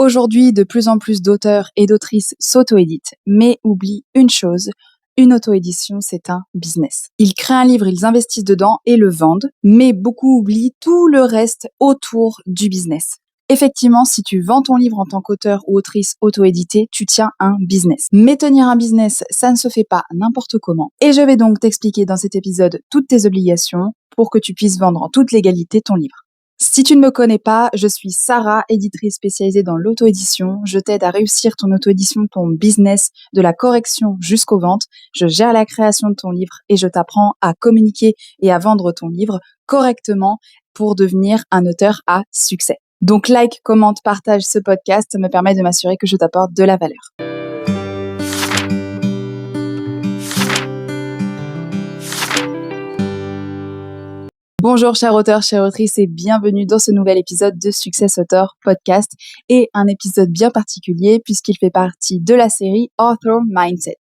Aujourd'hui, de plus en plus d'auteurs et d'autrices s'auto-éditent, mais oublient une chose, une auto-édition, c'est un business. Ils créent un livre, ils investissent dedans et le vendent, mais beaucoup oublient tout le reste autour du business. Effectivement, si tu vends ton livre en tant qu'auteur ou autrice auto-édité, tu tiens un business. Mais tenir un business, ça ne se fait pas n'importe comment. Et je vais donc t'expliquer dans cet épisode toutes tes obligations pour que tu puisses vendre en toute légalité ton livre. Si tu ne me connais pas, je suis Sarah, éditrice spécialisée dans l'auto-édition. Je t'aide à réussir ton auto-édition, ton business, de la correction jusqu'aux ventes. Je gère la création de ton livre et je t'apprends à communiquer et à vendre ton livre correctement pour devenir un auteur à succès. Donc like, commente, partage ce podcast, ça me permet de m'assurer que je t'apporte de la valeur. Bonjour chers auteurs, chères autrices et bienvenue dans ce nouvel épisode de Success Author Podcast et un épisode bien particulier puisqu'il fait partie de la série Author Mindset.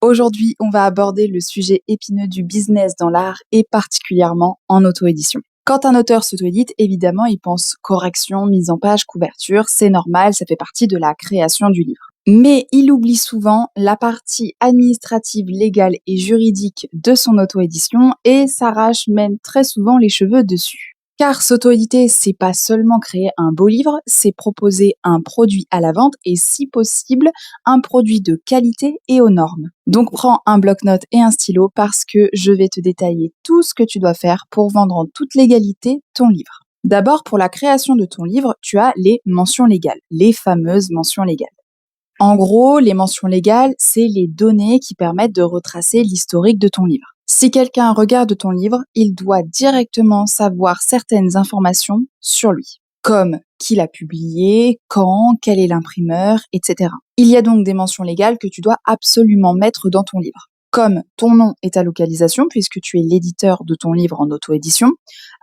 Aujourd'hui, on va aborder le sujet épineux du business dans l'art et particulièrement en auto-édition. Quand un auteur s'auto-édite, évidemment, il pense correction, mise en page, couverture, c'est normal, ça fait partie de la création du livre. Mais il oublie souvent la partie administrative, légale et juridique de son auto-édition et s'arrache même très souvent les cheveux dessus. Car s'auto-éditer, c'est pas seulement créer un beau livre, c'est proposer un produit à la vente et si possible, un produit de qualité et aux normes. Donc prends un bloc-notes et un stylo parce que je vais te détailler tout ce que tu dois faire pour vendre en toute légalité ton livre. D'abord, pour la création de ton livre, tu as les mentions légales, les fameuses mentions légales. En gros, les mentions légales, c'est les données qui permettent de retracer l'historique de ton livre. Si quelqu'un regarde ton livre, il doit directement savoir certaines informations sur lui, comme qui l'a publié, quand, quel est l'imprimeur, etc. Il y a donc des mentions légales que tu dois absolument mettre dans ton livre, comme ton nom et ta localisation, puisque tu es l'éditeur de ton livre en auto-édition.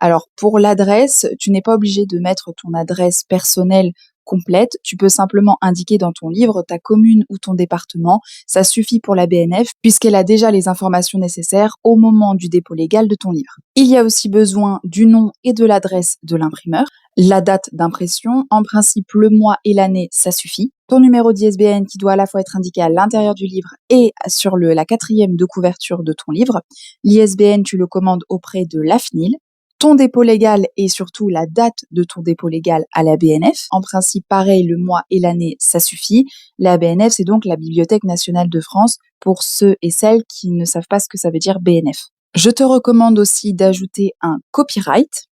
Alors, pour l'adresse, tu n'es pas obligé de mettre ton adresse personnelle complète, tu peux simplement indiquer dans ton livre ta commune ou ton département, ça suffit pour la BNF puisqu'elle a déjà les informations nécessaires au moment du dépôt légal de ton livre. Il y a aussi besoin du nom et de l'adresse de l'imprimeur, la date d'impression, en principe le mois et l'année, ça suffit, ton numéro d'ISBN qui doit à la fois être indiqué à l'intérieur du livre et sur la 4e de couverture de ton livre. L'ISBN, tu le commandes auprès de l'AFNIL. Ton dépôt légal et surtout la date de ton dépôt légal à la BNF. En principe, pareil, le mois et l'année, ça suffit. La BNF, c'est donc la Bibliothèque nationale de France pour ceux et celles qui ne savent pas ce que ça veut dire BNF. Je te recommande aussi d'ajouter un copyright.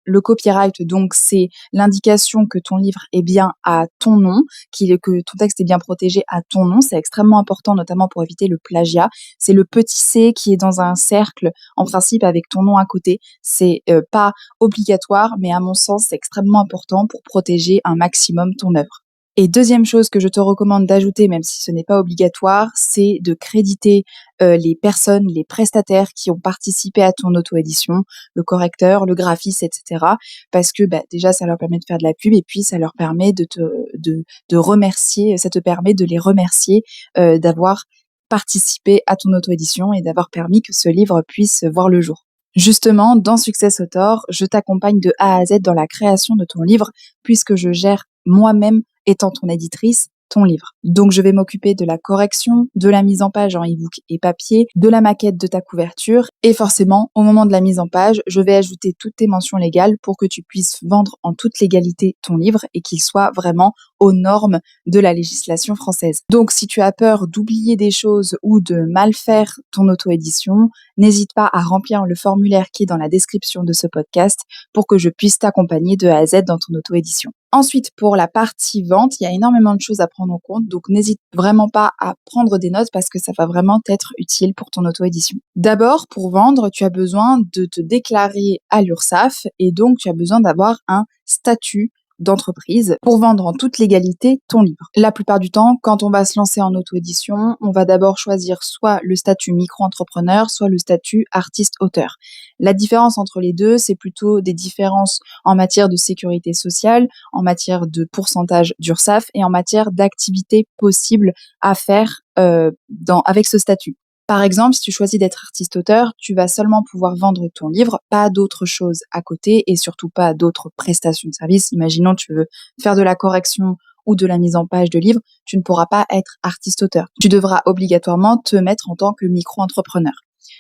Le copyright, donc, c'est l'indication que ton livre est bien à ton nom, que ton texte est bien protégé à ton nom. C'est extrêmement important, notamment pour éviter le plagiat. C'est le petit C qui est dans un cercle, en principe, avec ton nom à côté. C'est pas obligatoire, mais à mon sens, c'est extrêmement important pour protéger un maximum ton œuvre. Et deuxième chose que je te recommande d'ajouter, même si ce n'est pas obligatoire, c'est de créditer les personnes, les prestataires qui ont participé à ton auto-édition, le correcteur, le graphiste, etc. Parce que déjà, ça leur permet de faire de la pub et puis ça leur permet de remercier, ça te permet de les remercier d'avoir participé à ton auto-édition et d'avoir permis que ce livre puisse voir le jour. Justement, dans Success Author, je t'accompagne de A à Z dans la création de ton livre puisque je gère moi-même, étant ton éditrice, ton livre. Donc, je vais m'occuper de la correction, de la mise en page en e-book et papier, de la maquette de ta couverture et forcément, au moment de la mise en page, je vais ajouter toutes tes mentions légales pour que tu puisses vendre en toute légalité ton livre et qu'il soit vraiment aux normes de la législation française. Donc, si tu as peur d'oublier des choses ou de mal faire ton auto-édition, n'hésite pas à remplir le formulaire qui est dans la description de ce podcast pour que je puisse t'accompagner de A à Z dans ton auto-édition. Ensuite, pour la partie vente, il y a énormément de choses à prendre en compte, donc n'hésite vraiment pas à prendre des notes parce que ça va vraiment être utile pour ton auto-édition. D'abord, pour vendre, tu as besoin de te déclarer à l'URSSAF et donc tu as besoin d'avoir un statut d'entreprise pour vendre en toute légalité ton livre. La plupart du temps, quand on va se lancer en auto-édition, on va d'abord choisir soit le statut micro-entrepreneur, soit le statut artiste-auteur. La différence entre les deux, c'est plutôt des différences en matière de sécurité sociale, en matière de pourcentage d'URSSAF et en matière d'activités possibles à faire avec ce statut. Par exemple, si tu choisis d'être artiste-auteur, tu vas seulement pouvoir vendre ton livre, pas d'autres choses à côté et surtout pas d'autres prestations de service. Imaginons tu veux faire de la correction ou de la mise en page de livre, tu ne pourras pas être artiste-auteur. Tu devras obligatoirement te mettre en tant que micro-entrepreneur.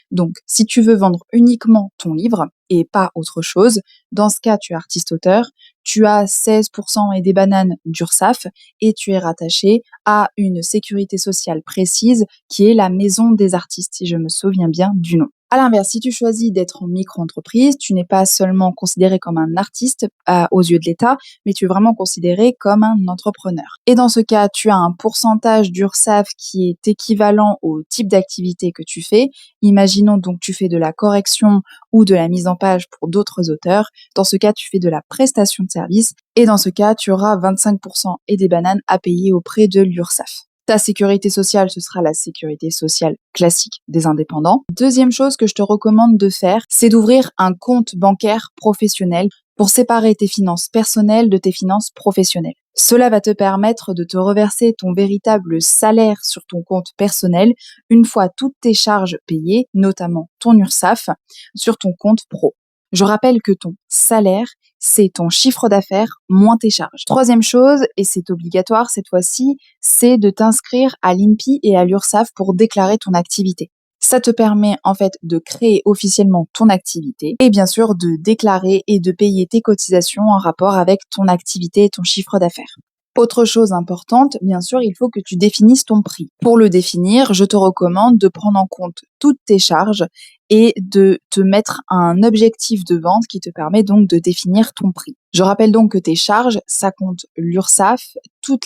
Donc, si tu veux vendre uniquement ton livre et pas autre chose, dans ce cas, tu es artiste-auteur, tu as 16% et des bananes d'URSSAF et tu es rattaché à une sécurité sociale précise qui est la Maison des artistes, si je me souviens bien du nom. À l'inverse, si tu choisis d'être en micro-entreprise, tu n'es pas seulement considéré comme un artiste aux yeux de l'État, mais tu es vraiment considéré comme un entrepreneur. Et dans ce cas, tu as un pourcentage d'URSSAF qui est équivalent au type d'activité que tu fais. Imaginons donc tu fais de la correction ou de la mise en page pour d'autres auteurs. Dans ce cas, tu fais de la prestation de service et dans ce cas, tu auras 25% et des bananes à payer auprès de l'URSSAF. Ta sécurité sociale, ce sera la sécurité sociale classique des indépendants. Deuxième chose que je te recommande de faire, c'est d'ouvrir un compte bancaire professionnel pour séparer tes finances personnelles de tes finances professionnelles. Cela va te permettre de te reverser ton véritable salaire sur ton compte personnel une fois toutes tes charges payées, notamment ton URSSAF, sur ton compte pro. Je rappelle que ton salaire, c'est ton chiffre d'affaires moins tes charges. Troisième chose, et c'est obligatoire cette fois-ci, c'est de t'inscrire à l'INPI et à l'URSSAF pour déclarer ton activité. Ça te permet en fait de créer officiellement ton activité et bien sûr de déclarer et de payer tes cotisations en rapport avec ton activité et ton chiffre d'affaires. Autre chose importante, bien sûr, il faut que tu définisses ton prix. Pour le définir, je te recommande de prendre en compte toutes tes charges et de te mettre un objectif de vente qui te permet donc de définir ton prix. Je rappelle donc que tes charges, ça compte l'URSSAF, tout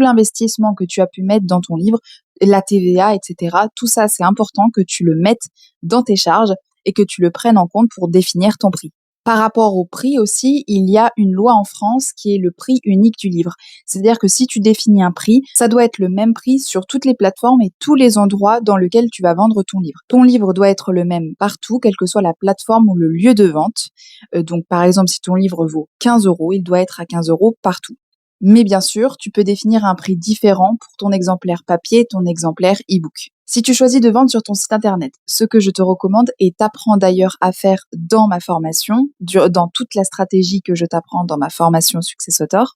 l'investissement que tu as pu mettre dans ton livre, la TVA, etc. Tout ça, c'est important que tu le mettes dans tes charges et que tu le prennes en compte pour définir ton prix. Par rapport au prix aussi, il y a une loi en France qui est le prix unique du livre. C'est-à-dire que si tu définis un prix, ça doit être le même prix sur toutes les plateformes et tous les endroits dans lesquels tu vas vendre ton livre. Ton livre doit être le même partout, quelle que soit la plateforme ou le lieu de vente. Donc par exemple, si ton livre vaut 15 €, il doit être à 15 € partout. Mais bien sûr, tu peux définir un prix différent pour ton exemplaire papier et ton exemplaire e-book. Si tu choisis de vendre sur ton site internet, ce que je te recommande et t'apprends d'ailleurs à faire dans ma formation, dans toute la stratégie que je t'apprends dans ma formation Success Author,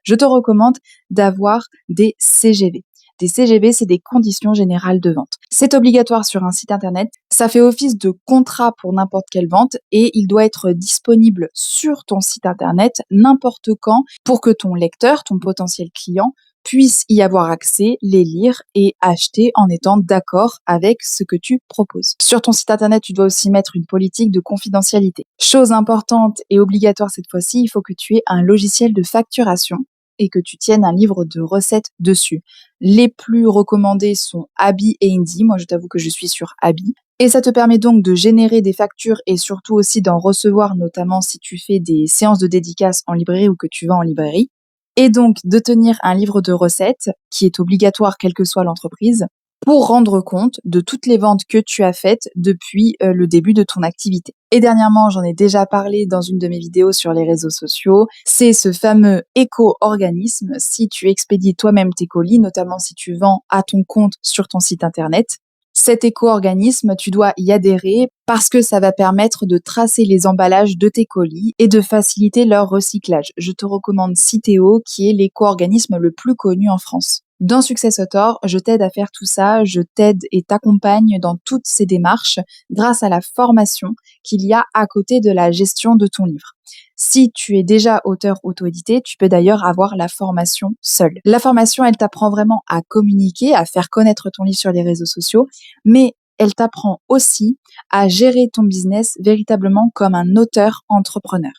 je te recommande d'avoir des CGV. Des CGV, c'est des conditions générales de vente. C'est obligatoire sur un site internet. Ça fait office de contrat pour n'importe quelle vente et il doit être disponible sur ton site internet n'importe quand pour que ton lecteur, ton potentiel client, puisse y avoir accès, les lire et acheter en étant d'accord avec ce que tu proposes. Sur ton site internet, tu dois aussi mettre une politique de confidentialité. Chose importante et obligatoire cette fois-ci, il faut que tu aies un logiciel de facturation et que tu tiennes un livre de recettes dessus. Les plus recommandés sont Abi et Indie. Moi, je t'avoue que je suis sur Abi. Et ça te permet donc de générer des factures et surtout aussi d'en recevoir, notamment si tu fais des séances de dédicaces en librairie ou que tu vas en librairie. Et donc de tenir un livre de recettes qui est obligatoire quelle que soit l'entreprise pour rendre compte de toutes les ventes que tu as faites depuis le début de ton activité. Et dernièrement, j'en ai déjà parlé dans une de mes vidéos sur les réseaux sociaux, c'est ce fameux éco-organisme. Si tu expédies toi-même tes colis, notamment si tu vends à ton compte sur ton site internet, cet éco-organisme, tu dois y adhérer parce que ça va permettre de tracer les emballages de tes colis et de faciliter leur recyclage. Je te recommande Citeo, qui est l'éco-organisme le plus connu en France. Dans Success Author, je t'aide à faire tout ça, je t'aide et t'accompagne dans toutes ces démarches grâce à la formation qu'il y a à côté de la gestion de ton livre. Si tu es déjà auteur auto-édité, tu peux d'ailleurs avoir la formation seule. La formation, elle t'apprend vraiment à communiquer, à faire connaître ton livre sur les réseaux sociaux, mais elle t'apprend aussi à gérer ton business véritablement comme un auteur entrepreneur.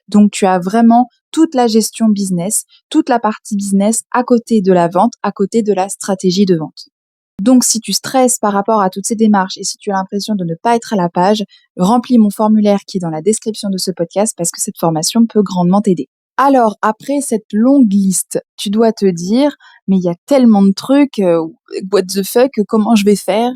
Donc, tu as vraiment toute la gestion business, toute la partie business à côté de la vente, à côté de la stratégie de vente. Donc, si tu stresses par rapport à toutes ces démarches et si tu as l'impression de ne pas être à la page, remplis mon formulaire qui est dans la description de ce podcast parce que cette formation peut grandement t'aider. Alors, après cette longue liste, tu dois te dire, mais il y a tellement de trucs, what the fuck, comment je vais faire?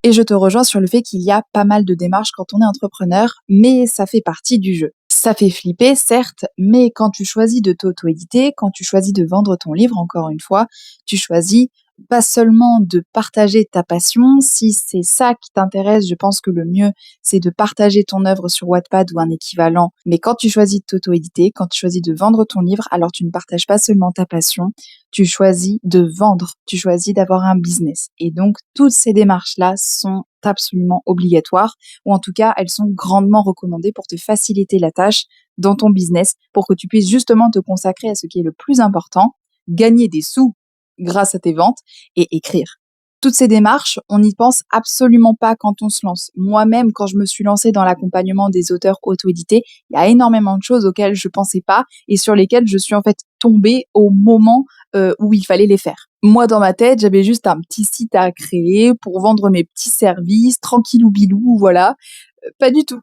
Et je te rejoins sur le fait qu'il y a pas mal de démarches quand on est entrepreneur, mais ça fait partie du jeu. Ça fait flipper, certes, mais quand tu choisis de t'auto-éditer, quand tu choisis de vendre ton livre, encore une fois, tu choisis Pas seulement de partager ta passion, si c'est ça qui t'intéresse, je pense que le mieux, c'est de partager ton œuvre sur Wattpad ou un équivalent. Mais quand tu choisis de t'auto-éditer, quand tu choisis de vendre ton livre, alors tu ne partages pas seulement ta passion, tu choisis de vendre, tu choisis d'avoir un business. Et donc, toutes ces démarches-là sont absolument obligatoires, ou en tout cas, elles sont grandement recommandées pour te faciliter la tâche dans ton business, pour que tu puisses justement te consacrer à ce qui est le plus important, gagner des sous grâce à tes ventes et écrire. Toutes ces démarches, on n'y pense absolument pas quand on se lance. Moi-même, quand je me suis lancée dans l'accompagnement des auteurs auto-édités, il y a énormément de choses auxquelles je pensais pas et sur lesquelles je suis en fait tombée au moment où il fallait les faire. Moi, dans ma tête, j'avais juste un petit site à créer pour vendre mes petits services, tranquillou bilou, voilà. Pas du tout.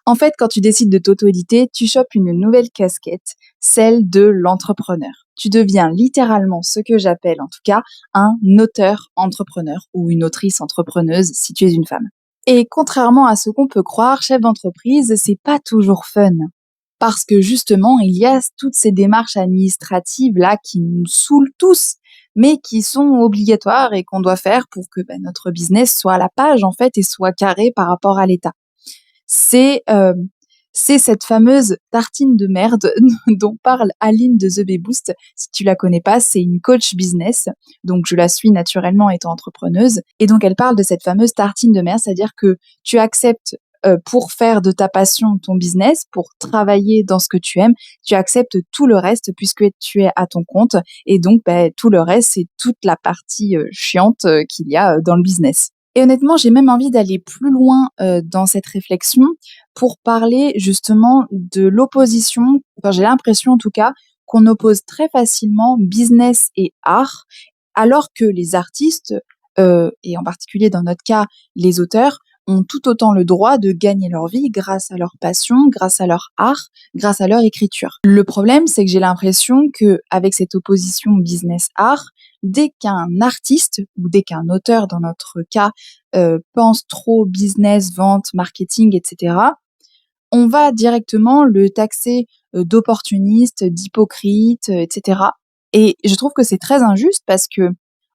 En fait, quand tu décides de t'auto-éditer, tu chopes une nouvelle casquette, celle de l'entrepreneur. Tu deviens littéralement ce que j'appelle en tout cas un auteur entrepreneur ou une autrice entrepreneuse si tu es une femme. Et contrairement à ce qu'on peut croire, chef d'entreprise, c'est pas toujours fun. Parce que justement, il y a toutes ces démarches administratives là qui nous saoulent tous, mais qui sont obligatoires et qu'on doit faire pour que notre business soit à la page en fait et soit carré par rapport à l'État. C'est, c'est cette fameuse tartine de merde dont parle Aline de The Bee Boost. Si tu la connais pas, c'est une coach business, donc je la suis naturellement étant entrepreneuse et donc elle parle de cette fameuse tartine de merde, c'est-à-dire que tu acceptes, pour faire de ta passion ton business, pour travailler dans ce que tu aimes, tu acceptes tout le reste puisque tu es à ton compte et donc tout le reste, c'est toute la partie, chiante, qu'il y a, dans le business. Et honnêtement, j'ai même envie d'aller plus loin, dans cette réflexion pour parler justement de l'opposition, enfin j'ai l'impression en tout cas, qu'on oppose très facilement business et art, alors que les artistes, et en particulier dans notre cas, les auteurs, ont tout autant le droit de gagner leur vie grâce à leur passion, grâce à leur art, grâce à leur écriture. Le problème, c'est que j'ai l'impression qu'avec cette opposition business-art, dès qu'un artiste ou dès qu'un auteur, dans notre cas, pense trop business, vente, marketing, etc., on va directement le taxer d'opportuniste, d'hypocrite, etc. Et je trouve que c'est très injuste parce que,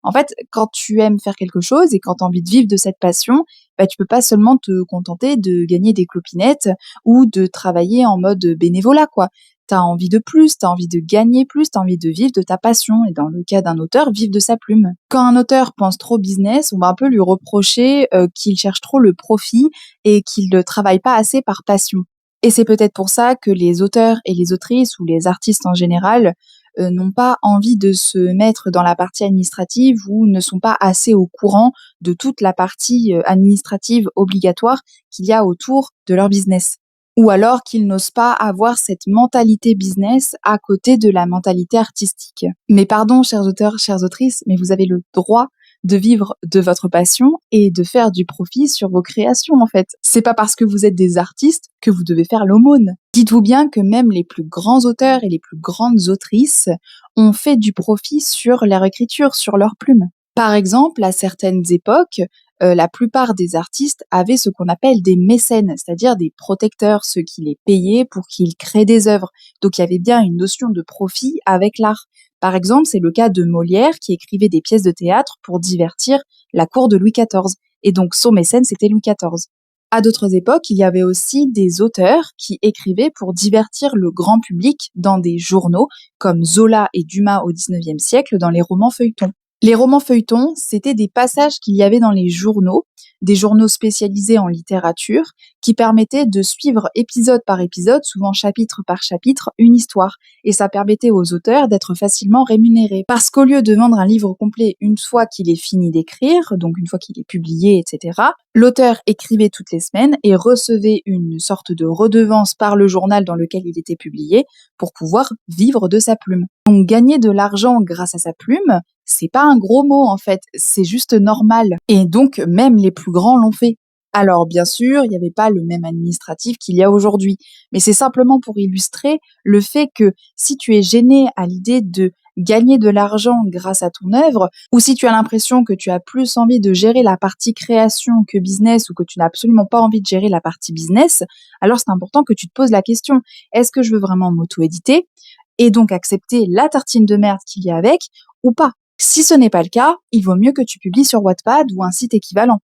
en fait, quand tu aimes faire quelque chose et quand tu as envie de vivre de cette passion, tu peux pas seulement te contenter de gagner des clopinettes ou de travailler en mode bénévolat, quoi. Tu as envie de plus, tu as envie de gagner plus, tu as envie de vivre de ta passion et dans le cas d'un auteur, vivre de sa plume. Quand un auteur pense trop business, on va un peu lui reprocher, qu'il cherche trop le profit et qu'il ne travaille pas assez par passion. Et c'est peut-être pour ça que les auteurs et les autrices ou les artistes en général, n'ont pas envie de se mettre dans la partie administrative ou ne sont pas assez au courant de toute la partie, administrative obligatoire qu'il y a autour de leur business. Ou alors qu'ils n'osent pas avoir cette mentalité business à côté de la mentalité artistique. Mais pardon, chers auteurs, chères autrices, mais vous avez le droit de vivre de votre passion et de faire du profit sur vos créations, en fait. C'est pas parce que vous êtes des artistes que vous devez faire l'aumône. Dites-vous bien que même les plus grands auteurs et les plus grandes autrices ont fait du profit sur leur écriture, sur leur plume. Par exemple, à certaines époques, la plupart des artistes avaient ce qu'on appelle des mécènes, c'est-à-dire des protecteurs, ceux qui les payaient pour qu'ils créent des œuvres. Donc il y avait bien une notion de profit avec l'art. Par exemple, c'est le cas de Molière qui écrivait des pièces de théâtre pour divertir la cour de Louis XIV. Et donc son mécène, c'était Louis XIV. À d'autres époques, il y avait aussi des auteurs qui écrivaient pour divertir le grand public dans des journaux, comme Zola et Dumas au XIXe siècle dans les romans feuilletons. Les romans feuilletons, c'était des passages qu'il y avait dans les journaux, des journaux spécialisés en littérature, qui permettaient de suivre épisode par épisode, souvent chapitre par chapitre, une histoire. Et ça permettait aux auteurs d'être facilement rémunérés. Parce qu'au lieu de vendre un livre complet une fois qu'il est fini d'écrire, donc une fois qu'il est publié, etc., l'auteur écrivait toutes les semaines et recevait une sorte de redevance par le journal dans lequel il était publié pour pouvoir vivre de sa plume. Donc gagner de l'argent grâce à sa plume, c'est pas un gros mot en fait, c'est juste normal. Et donc même les plus grands l'ont fait. Alors bien sûr, il n'y avait pas le même administratif qu'il y a aujourd'hui, mais c'est simplement pour illustrer le fait que si tu es gêné à l'idée de gagner de l'argent grâce à ton œuvre, ou si tu as l'impression que tu as plus envie de gérer la partie création que business, ou que tu n'as absolument pas envie de gérer la partie business, alors c'est important que tu te poses la question, est-ce que je veux vraiment m'auto-éditer et donc accepter la tartine de merde qu'il y a avec, ou pas? Si ce n'est pas le cas, il vaut mieux que tu publies sur Wattpad ou un site équivalent.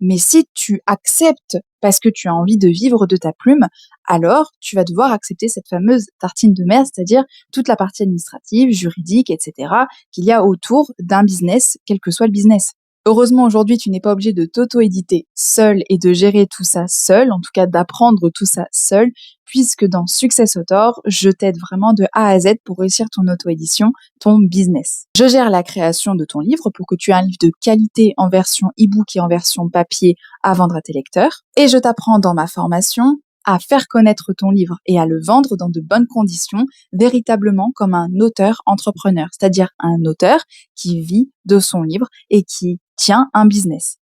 Mais si tu acceptes parce que tu as envie de vivre de ta plume, alors tu vas devoir accepter cette fameuse tartine de mer, c'est-à-dire toute la partie administrative, juridique, etc., qu'il y a autour d'un business, quel que soit le business. Heureusement, aujourd'hui, tu n'es pas obligé de t'auto-éditer seul et de gérer tout ça seul, en tout cas d'apprendre tout ça seul, puisque dans Success Author, je t'aide vraiment de A à Z pour réussir ton auto-édition, ton business. Je gère la création de ton livre pour que tu aies un livre de qualité en version e-book et en version papier à vendre à tes lecteurs. Et je t'apprends dans ma formation à faire connaître ton livre et à le vendre dans de bonnes conditions, véritablement comme un auteur entrepreneur, c'est-à-dire un auteur qui vit de son livre et qui tient un business.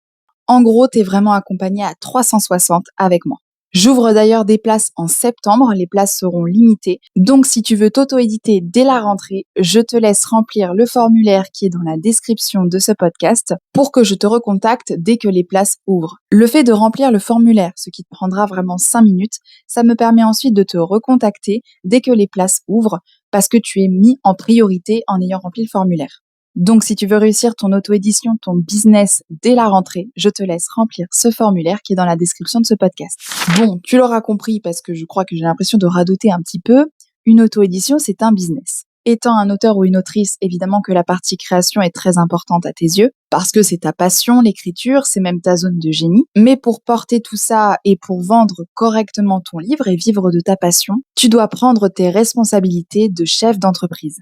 En gros, tu es vraiment accompagné à 360 avec moi. J'ouvre d'ailleurs des places en septembre, les places seront limitées. Donc si tu veux t'auto-éditer dès la rentrée, je te laisse remplir le formulaire qui est dans la description de ce podcast pour que je te recontacte dès que les places ouvrent. Le fait de remplir le formulaire, ce qui te prendra vraiment 5 minutes, ça me permet ensuite de te recontacter dès que les places ouvrent parce que tu es mis en priorité en ayant rempli le formulaire. Donc, si tu veux réussir ton auto-édition, ton business dès la rentrée, je te laisse remplir ce formulaire qui est dans la description de ce podcast. Bon, tu l'auras compris parce que je crois que j'ai l'impression de radoter un petit peu. Une auto-édition, c'est un business. Étant un auteur ou une autrice, évidemment que la partie création est très importante à tes yeux parce que c'est ta passion, l'écriture, c'est même ta zone de génie. Mais pour porter tout ça et pour vendre correctement ton livre et vivre de ta passion, tu dois prendre tes responsabilités de chef d'entreprise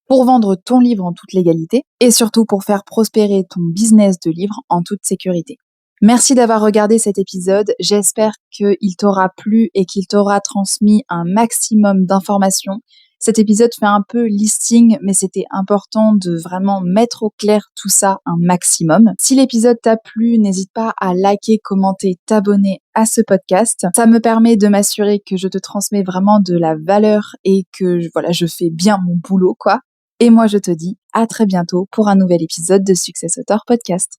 pour vendre ton livre en toute légalité et surtout pour faire prospérer ton business de livre en toute sécurité. Merci d'avoir regardé cet épisode. J'espère qu'il t'aura plu et qu'il t'aura transmis un maximum d'informations. Cet épisode fait un peu listing, mais c'était important de vraiment mettre au clair tout ça un maximum. Si l'épisode t'a plu, n'hésite pas à liker, commenter, t'abonner à ce podcast. Ça me permet de m'assurer que je te transmets vraiment de la valeur et que voilà, je fais bien mon boulot, quoi. Et moi, je te dis à très bientôt pour un nouvel épisode de Success Author Podcast.